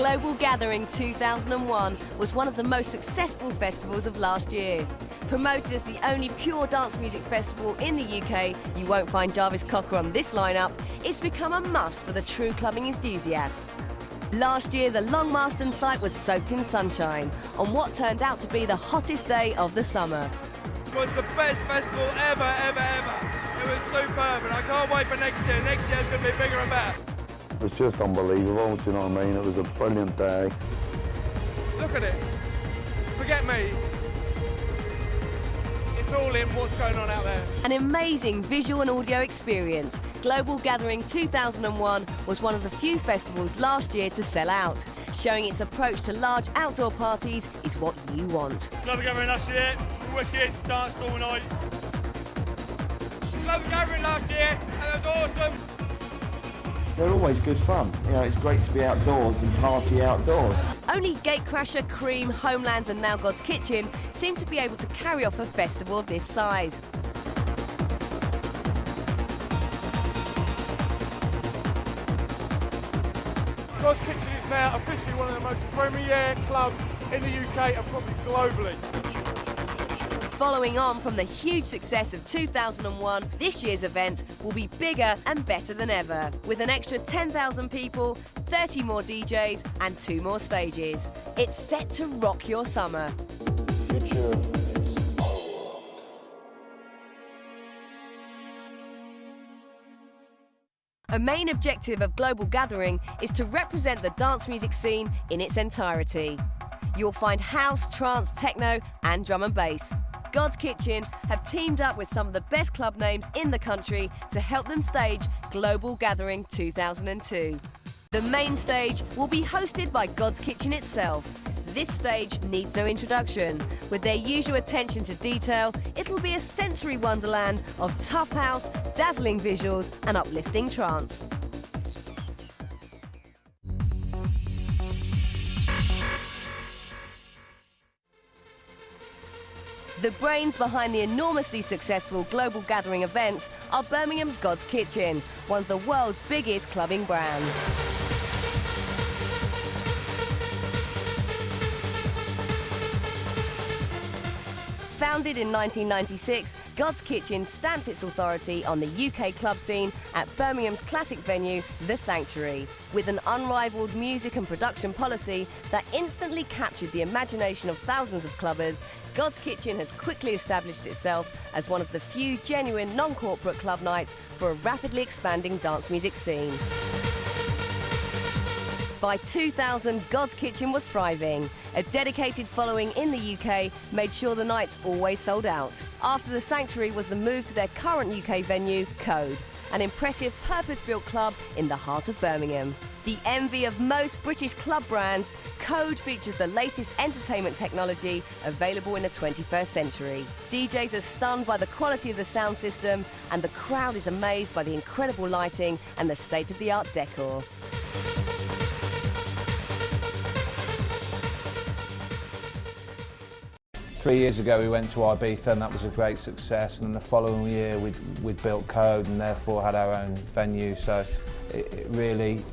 Global Gathering 2001 was one of the most successful festivals of last year. Promoted as the only pure dance music festival in the UK, you won't find Jarvis Cocker on this lineup. It's become a must for the true clubbing enthusiast. Last year, the Long Marston site was soaked in sunshine on what turned out to be the hottest day of the summer. It was the best festival ever. It was superb, and I can't wait for next year. Next year's going to be bigger and better. It was just unbelievable, do you know what I mean? It was a brilliant day. Look at it. Forget me. It's all in what's going on out there. An amazing visual and audio experience. Global Gathering 2001 was one of the few festivals last year to sell out, showing its approach to large outdoor parties is what you want. Global Gathering last year, wicked, danced all night. Global Gathering last year, and it was awesome. They're always good fun. You know, it's great to be outdoors and party outdoors. Only Gatecrasher, Cream, Homelands and now God's Kitchen seem to be able to carry off a festival of this size. God's Kitchen is now officially one of the most premier clubs in the UK and probably globally. Following on from the huge success of 2001, this year's event will be bigger and better than ever, with an extra 10,000 people, 30 more DJs and 2 more stages. It's set to rock your summer. Future. A main objective of Global Gathering is to represent the dance music scene in its entirety. You'll find house, trance, techno and drum and bass. God's Kitchen have teamed up with some of the best club names in the country to help them stage Global Gathering 2002. The main stage will be hosted by God's Kitchen itself. This stage needs no introduction. With their usual attention to detail, it'll be a sensory wonderland of tough house, dazzling visuals and uplifting trance. The brains behind the enormously successful Global Gathering events are Birmingham's God's Kitchen, one of the world's biggest clubbing brands. Founded in 1996, God's Kitchen stamped its authority on the UK club scene at Birmingham's classic venue, The Sanctuary, with an unrivaled music and production policy that instantly captured the imagination of thousands of clubbers. God's Kitchen has quickly established itself as one of the few genuine non-corporate club nights for a rapidly expanding dance music scene. By 2000, God's Kitchen was thriving. A dedicated following in the UK made sure the nights always sold out. After The Sanctuary was the move to their current UK venue, Code, an impressive purpose-built club in the heart of Birmingham. The envy of most British club brands, Code features the latest entertainment technology available in the 21st century. DJs are stunned by the quality of the sound system, and the crowd is amazed by the incredible lighting and the state-of-the-art decor. Three years ago we went to Ibiza and that was a great success, and then the following year we'd built Code and therefore had our own venue. So it really,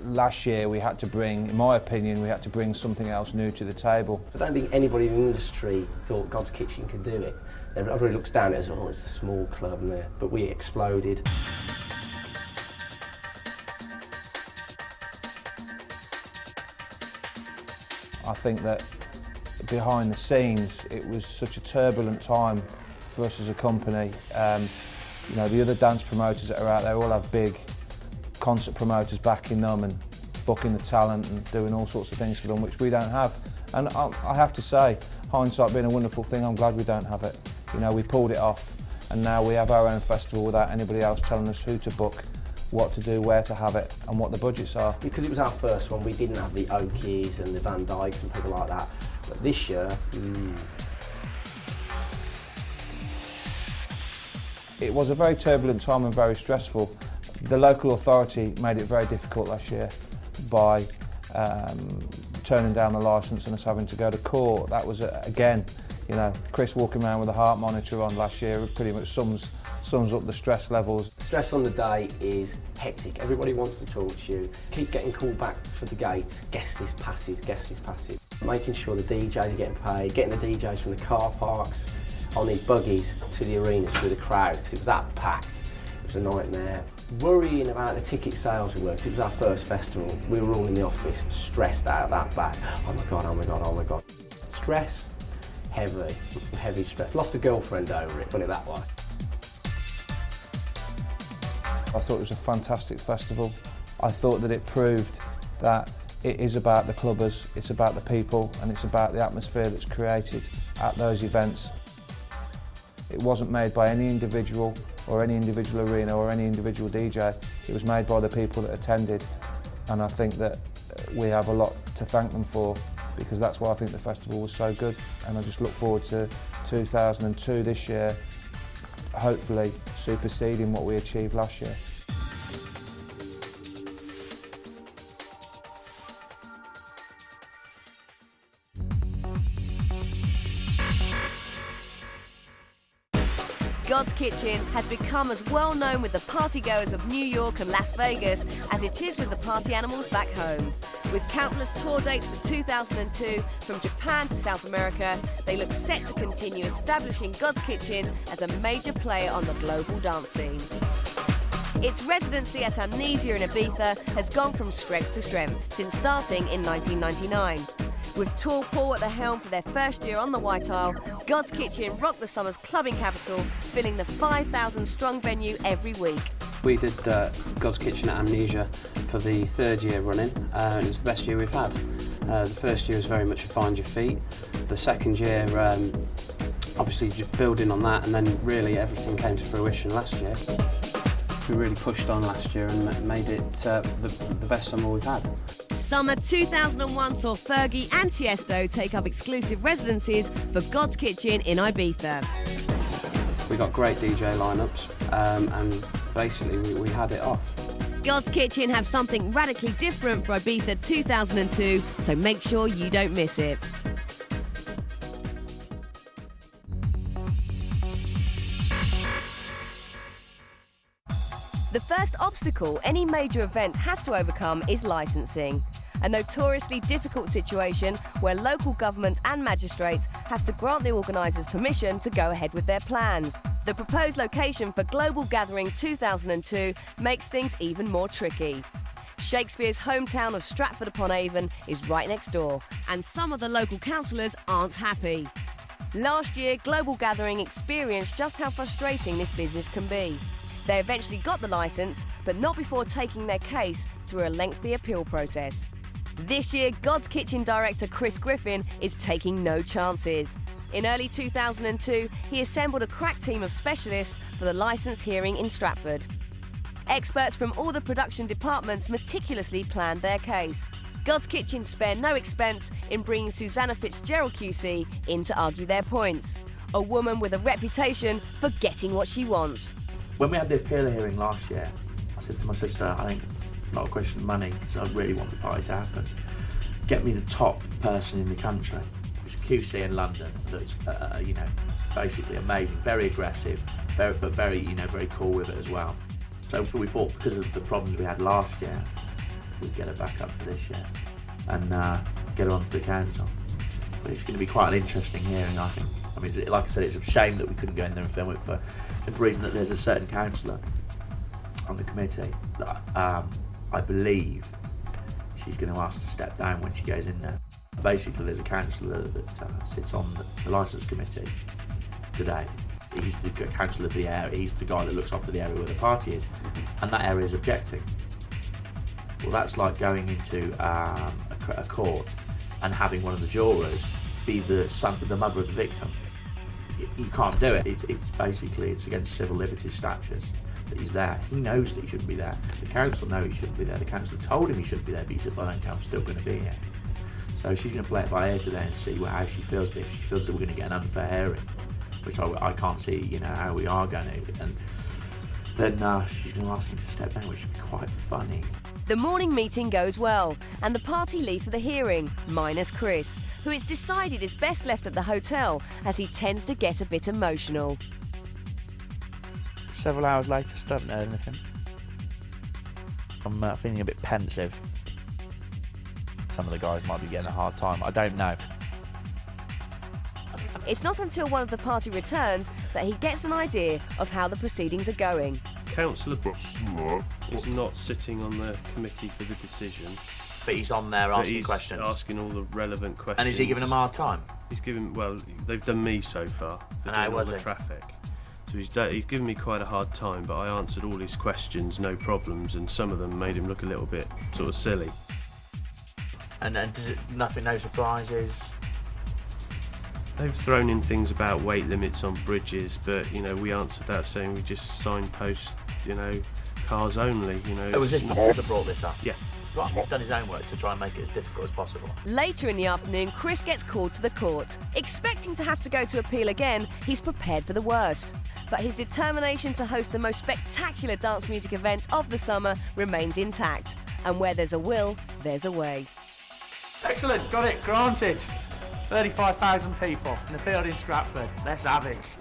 last year we had to bring, in my opinion, we had to bring something else new to the table. I don't think anybody in the industry thought God's Kitchen could do it. Everybody looks down at us, oh, it's a small club, and but we exploded. I think that behind the scenes, it was such a turbulent time for us as a company. You know, the other dance promoters that are out there all have big concert promoters backing them and booking the talent and doing all sorts of things for them, which we don't have. And I have to say, hindsight being a wonderful thing, I'm glad we don't have it. You know, we pulled it off, and now we have our own festival without anybody else telling us who to book, what to do, where to have it, and what the budgets are. Because it was our first one, we didn't have the Okies and the Van Dykes and people like that. But this year, it was a very turbulent time and very stressful. The local authority made it very difficult last year by turning down the licence and us having to go to court. That was, again, you know, Chris walking around with a heart monitor on last year pretty much sums sums up the stress levels. Stress on the day is hectic. Everybody wants to talk to you. Keep getting called back for the gates. Guest list passes, guest list passes. Making sure the DJs are getting paid, getting the DJs from the car parks on these buggies to the arenas through the crowd, because it was that packed. It was a nightmare. Worrying about the ticket sales we were, 'cause it was our first festival. We were all in the office, stressed out that bad. Oh my God, oh my God, oh my God. Stress, heavy stress. Lost a girlfriend over it, put it that way. I thought it was a fantastic festival. I thought that it proved that it is about the clubbers, it's about the people, and it's about the atmosphere that's created at those events. It wasn't made by any individual or any individual arena or any individual DJ. It was made by the people that attended, and I think that we have a lot to thank them for, because that's why I think the festival was so good. And I just look forward to 2002 this year, hopefully superseding what we achieved last year. Godskitchen has become as well known with the partygoers of New York and Las Vegas as it is with the party animals back home. With countless tour dates for 2002 from Japan to South America, they look set to continue establishing Godskitchen as a major player on the global dance scene. Its residency at Amnesia in Ibiza has gone from strength to strength since starting in 1999. With Tour Paul at the helm for their first year on the White Isle, Godskitchen rocked the summer's clubbing capital, filling the 5,000-strong venue every week. We did Godskitchen at Amnesia for the third year running, and it was the best year we've had. The first year was very much a find your feet. The second year, obviously just building on that, and then really everything came to fruition last year. We really pushed on last year and made it the best summer we've had. Summer 2001 saw Fergie and Tiesto take up exclusive residencies for Godskitchen in Ibiza. We got great DJ lineups, and basically we had it off. Godskitchen have something radically different for Ibiza 2002, so make sure you don't miss it. The first obstacle any major event has to overcome is licensing, a notoriously difficult situation where local government and magistrates have to grant the organisers permission to go ahead with their plans. The proposed location for Global Gathering 2002 makes things even more tricky. Shakespeare's hometown of Stratford-upon-Avon is right next door, and some of the local councillors aren't happy. Last year, Global Gathering experienced just how frustrating this business can be. They eventually got the licence, but not before taking their case through a lengthy appeal process. This year, Godskitchen director Chris Griffin is taking no chances. In early 2002, he assembled a crack team of specialists for the licence hearing in Stratford. Experts from all the production departments meticulously planned their case. Godskitchen spared no expense in bringing Susanna Fitzgerald QC in to argue their points. A woman with a reputation for getting what she wants. When we had the appeal hearing last year, I said to my sister, I think not a question of money, because I really want the party to happen. Get me the top person in the country. It was QC in London that's, basically amazing, very aggressive, very cool with it as well. So we thought, because of the problems we had last year, we'd get her back up for this year and get her onto the council. But it's going to be quite an interesting hearing, I think. I mean, like I said, it's a shame that we couldn't go in there and film it for the simple reason that there's a certain councillor on the committee that I believe she's going to ask to step down when she goes in there. Basically, there's a councillor that sits on the licence committee today. He's the councillor of the area, he's the guy that looks after the area where the party is, and that area is objecting. Well, that's like going into a court and having one of the jurors be the mother of the victim. You can't do it. It's basically against civil liberties statutes that he's there. He knows that he shouldn't be there. The council know he shouldn't be there. The council told him he shouldn't be there, but he said, well, then I'm still going to be here. So she's going to play it by ear today and see how she feels. But if she feels that we're going to get an unfair hearing, which I can't see, how we are going to, and then she's going to ask him to step down, which would be quite funny. The morning meeting goes well, and the party leave for the hearing, minus Chris, who it's decided is best left at the hotel as he tends to get a bit emotional. several hours later, still haven't heard anything. I'm feeling a bit pensive. Some of the guys might be getting a hard time. I don't know. It's not until one of the party returns that he gets an idea of how the proceedings are going. Councillor is not sitting on the committee for the decision. But he's on there asking questions. Asking all the relevant questions. And is he giving them a hard time? He's giving, well, they've done me so far for doing all the traffic. So he's given me quite a hard time, but I answered all his questions, no problems, and some of them made him look a little bit sort of silly. And does it, no surprises? They've thrown in things about weight limits on bridges, but, you know, we answered that saying we just signpost, you know, cars only, you know. Oh, was this Paul that brought this up? Yeah. Right, he's done his own work to try and make it as difficult as possible. Later in the afternoon, Chris gets called to the court. Expecting to have to go to appeal again, he's prepared for the worst. But his determination to host the most spectacular dance music event of the summer remains intact. And where there's a will, there's a way. Excellent, got it, granted. 35,000 people in the field in Stratford. Let's have it.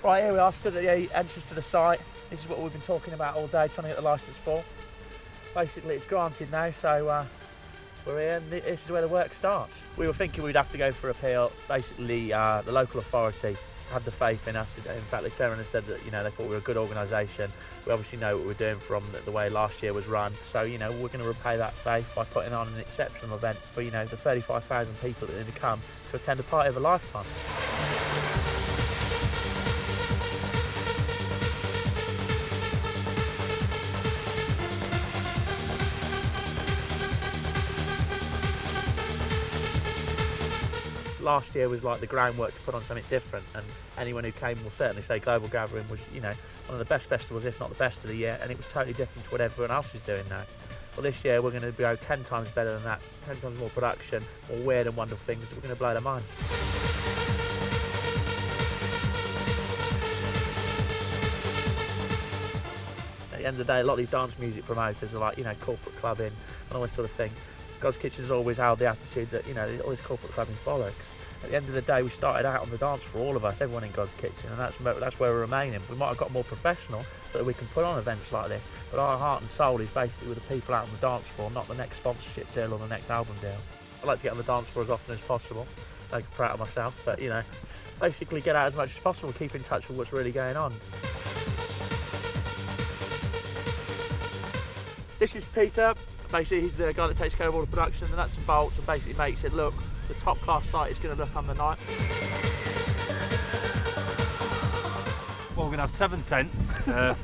Right, here we are, stood at the entrance to the site. This is what we've been talking about all day, trying to get the licence for. Basically, it's granted now, so we're here, and this is where the work starts. We were thinking we'd have to go for appeal. Basically, the local authority had the faith in us. In fact, they turned around and said that, you know, they thought we were a good organisation. We obviously know what we're doing from the way last year was run. So, you know, we're going to repay that faith by putting on an exceptional event for, you know, the 35,000 people that are going to come to attend a party of a lifetime. Last year was like the groundwork to put on something different, and anyone who came will certainly say Global Gathering was, you know, one of the best festivals, if not the best of the year, and it was totally different to what everyone else is doing now. Well, this year we're going to go 10 times better than that, 10 times more production, more weird and wonderful things. We're going to blow their minds. At the end of the day, a lot of these dance music promoters are like, you know, corporate clubbing and all this sort of thing. Godskitchen's always held the attitude that, you know, all this corporate clubbing bollocks. At the end of the day, we started out on the dance for all of us, everyone in Godskitchen, and that's where we're remaining. We might have got more professional so that we can put on events like this, but our heart and soul is basically with the people out on the dance floor, not the next sponsorship deal or the next album deal. I like to get on the dance floor as often as possible, make a proud of myself, but, you know, basically get out as much as possible, keep in touch with what's really going on. This is Peter. Basically, he's the guy that takes care of all the production, the nuts and bolts, and basically makes it look the top class site is going to look on the night. Well, we're going to have 7 tents,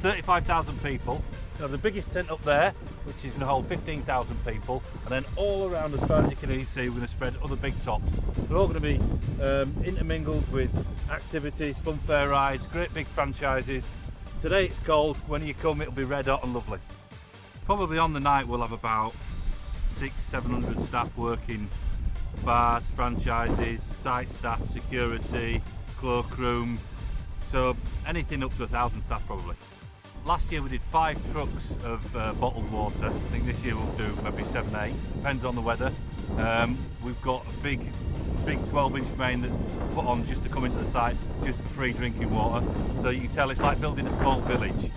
35,000 people. We'll have the biggest tent up there, which is going to hold 15,000 people, and then all around, as far as you can see, we're going to spread other big tops. They're all going to be intermingled with activities, fun fair rides, great big franchises. Today it's cold. When you come, it'll be red hot and lovely. Probably on the night we'll have about 600-700 staff working, bars, franchises, site staff, security, cloakroom, so anything up to 1,000 staff probably. Last year we did 5 trucks of bottled water. I think this year we'll do maybe 7, 8, depends on the weather. We've got a big 12-inch main that's put on just to come into the site, just for free drinking water, so you can tell it's like building a small village.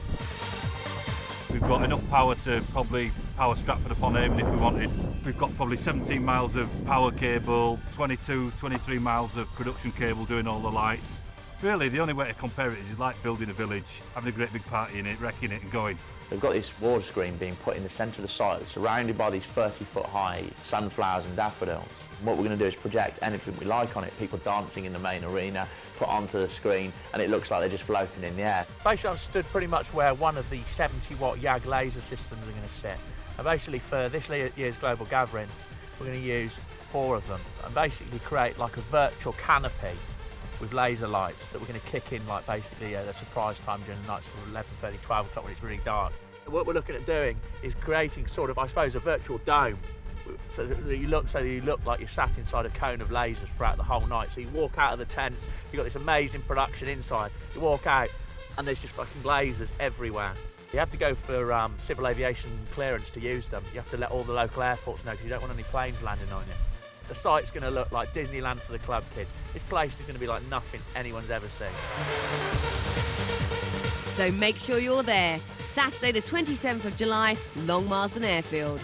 We've got enough power to probably power Stratford upon Avon if we wanted. We've got probably 17 miles of power cable, 22, 23 miles of production cable doing all the lights. Really, the only way to compare it is like building a village, having a great big party in it, wrecking it and going. They've got this water screen being put in the centre of the site, surrounded by these 30-foot high sunflowers and daffodils. What we're going to do is project anything we like on it, people dancing in the main arena, put onto the screen, and it looks like they're just floating in the air. Basically, I've stood pretty much where one of the 70-watt YAG laser systems are going to sit. And basically, for this year's Global Gathering, we're going to use 4 of them and basically create like a virtual canopy with laser lights that we're going to kick in like basically at a surprise time during the night, sort of 11:30, 12 o'clock when it's really dark. And what we're looking at doing is creating sort of, I suppose, a virtual dome so that you look like you're sat inside a cone of lasers throughout the whole night. So you walk out of the tent, you've got this amazing production inside. You walk out, and there's just fucking lasers everywhere. You have to go for civil aviation clearance to use them. You have to let all the local airports know because you don't want any planes landing on you. The site's going to look like Disneyland for the club kids. This place is going to be like nothing anyone's ever seen. So make sure you're there, Saturday the 27th of July, Long Marsden Airfield.